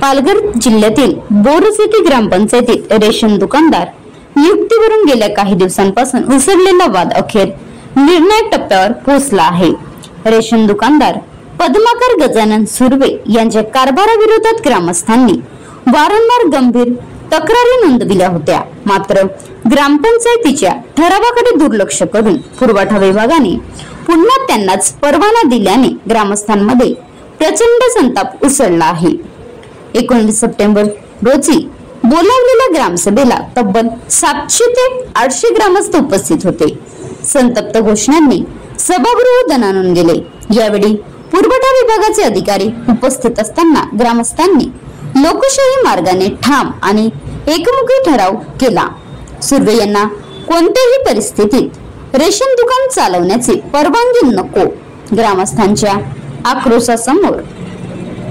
पालघर जिल्ह्यातील बोरसिटी ग्रामपंचायतीत रेशन दुकानदार नियुक्तीवरून गेल्या काही दिवसांपासून उसळलेला वाद अखेर निर्णायक टप्प्यावर पोहोचला आहे। रेशन दुकानदार पद्माकर गजानन सुर्वे यांच्या कारभाराविरोधात ग्रामस्थांनी वारंवार गंभीर तक्रारी नोंदविल्या होत्या। मात्र ग्रामपंचायतीच्या ठरावाकडे दुर्लक्ष करून पुरवठा विभागाने पुन्हा त्यांनाच परवाना दिल्याने ग्रामस्थांमध्ये प्रचंड संताप उसळला आहे। 19 सप्टेंबर रोजी बोलावलेल्या ग्रामसभेला तब्बल 700 ते 800 ग्रामस्थ उपस्थित होते। संतप्त घोषणांनी सभागृह दणाणून गेले। यावेळी पुरवठा विभागाचे अधिकारी उपस्थित असताना ग्रामस्थांनी लोकशाही मार्गाने ठाम आणि एकमुखी ठराव केला। सुर्वे यांना कोणत्याही परिस्थितीत रेशन दुकान चालवण्याची परवानगी नको। ग्रामस्थांच्या आक्रोशासमोर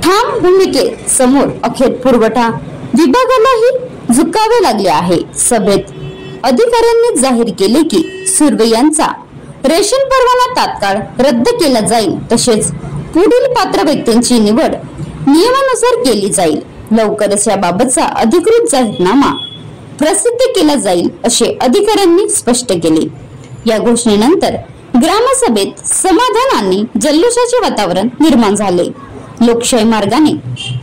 ठाम भूमिकेसमोर अखेर पुरवठा विभागालाही झुकावे लागले आहे। सभेत अधिकाऱ्यांनी जाहीर केले की सुर्वे यांचा रेशन परवाना तात्काळ रद्द केला जाईल, तसेच पुढील पात्र व्यक्तींची निवड नियमानुसार केली जाईल। लवकरच याबाबतचा अधिकृत जाहीरनामा प्रसिद्ध केला जाईल असे अधिकाऱ्यांनी स्पष्ट केले। या घोषणेनंतर ग्रामसभेत समाधान आणि जल्लोषाचे वातावरण निर्माण झाले। लोकशाही मार्गाने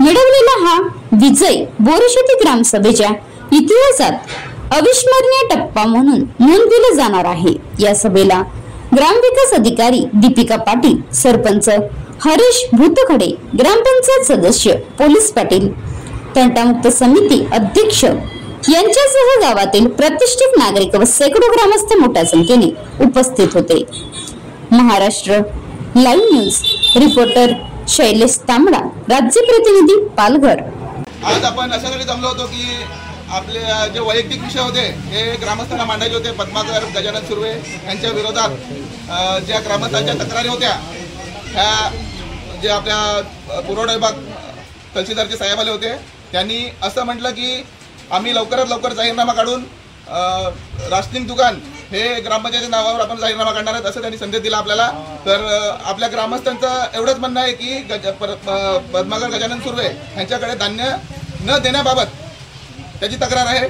मिळवलेला हा विजय बोरसिटी ग्रामसभेच्या इतिहासात अविस्मरणीय टप्पा म्हणून नोंदविला जाणार आहे। या सभेला ग्रामविकास अधिकारी दीपिका पाटील, सरपंच हरीश भूतखडे, ग्रामपंचायत सदस्य पोलीस पाटील, तंटामुक्त समिती अध्यक्ष यांच्यासह गावातील प्रतिष्ठित नागरिक व शेकडो ग्रामस्थ मोठ्या संख्येने उपस्थित होते। Maharashtra live news reporter Shailesh तांबडा, राज्य प्रतिनिधी पालघर। आज आपण अशासाठी जमलो होतो की आपले जे वैयक्तिक विषय होते हे ग्रामस्थांना मांडायचे होते। पद्माकर गजानन सुर्वे यांच्या विरोधात ज्या ग्रामस्थांच्या तक्रारी होत्या ह्या जे आपल्या पुरवठा विभाग तहसीलदारचे साहेब आले होते, त्यांनी असं म्हटलं की आम्ही लवकरात लवकर जाहीरनामा काढून राशनिंग दुकान हे ग्रामपंचायतीच्या नावावर आपण जाहीरनामा काढणार आहेत असं त्यांनी संदेश दिला आपल्याला। तर आपल्या ग्रामस्थांचं एवढंच म्हणणं आहे की पद्माकर गजानन सुर्वे यांच्याकडे धान्य न देण्याबाबत त्याची तक्रार आहे।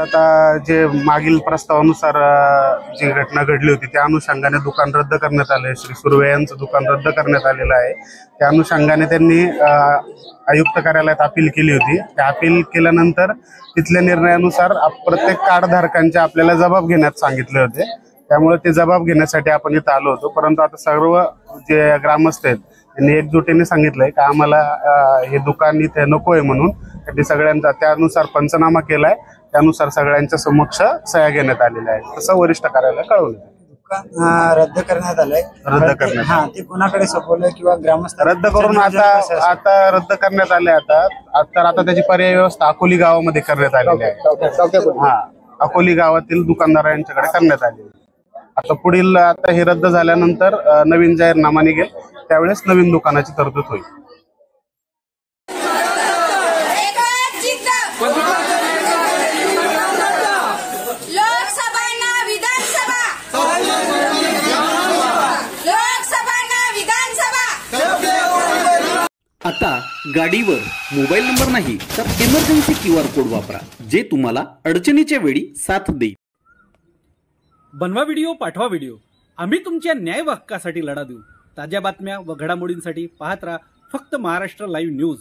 आता जे मागील प्रस्तावानुसार जी घटना घडली होती त्या अनुषंगाने दुकान रद्द करण्यात आले। श्री सुर्वे यांचं दुकान रद्द करण्यात आलेलं आहे। त्या अनुषंगाने त्यांनी आयुक्त कार्यालयात अपील केली होती। त्या अपील केल्यानंतर तिथल्या निर्णयानुसार प्रत्येक कार्डधारकांचे आपल्याला जबाब घेण्यात सांगितले होते। त्यामुळे ते जबाब घेण्यासाठी आपण इथं आलो होतो। परंतु आता सर्व जे ग्रामस्थ आहेत त्यांनी एकजुटीने सांगितलंय की आम्हाला हे दुकान इथे नको आहे म्हणून त्यांनी सगळ्यांचा त्यानुसार पंचनामा केलाय। त्यानुसार सगळ्यांच्या समक्ष सह्या घेण्यात आलेल्या आहेत। तसं वरिष्ठ कार्यालय कळवलं। दुकान रद्द करण्यात आलंय। ते कोणाकडे सोपवलंय किंवा ग्रामस्थ रद्द करून आता रद्द करण्यात आले। आता त्याची पर्याय व्यवस्था अकोली गावामध्ये करण्यात आलेली आहे। अकोली गावातील दुकानदारांच्याकडे करण्यात आली। आता पुढील आता हे रद्द झाल्यानंतर नवीन जाहीरनामा निघेल, त्यावेळेस नवीन दुकानाची तरतूद होईल। आता गाडीवर मोबाईल नंबर नाही तर इमर्जन्सी QR कोड वापरा, जे तुम्हाला अडचणीच्या वेळी साथ देईल। बनवा व्हिडिओ, पाठवा व्हिडिओ, आम्ही तुमच्या न्याय हक्कासाठी लढा देऊ। ताज्या बातम्या व घडामोडींसाठी पाहत राहा फक्त महाराष्ट्र लाईव्ह न्यूज।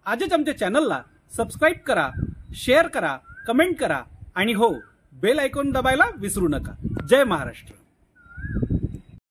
आजच आमच्या चॅनलला सबस्क्राईब करा, शेअर करा, कमेंट करा आणि हो, बेल आयकॉन दबायला विसरू नका। जय महाराष्ट्र।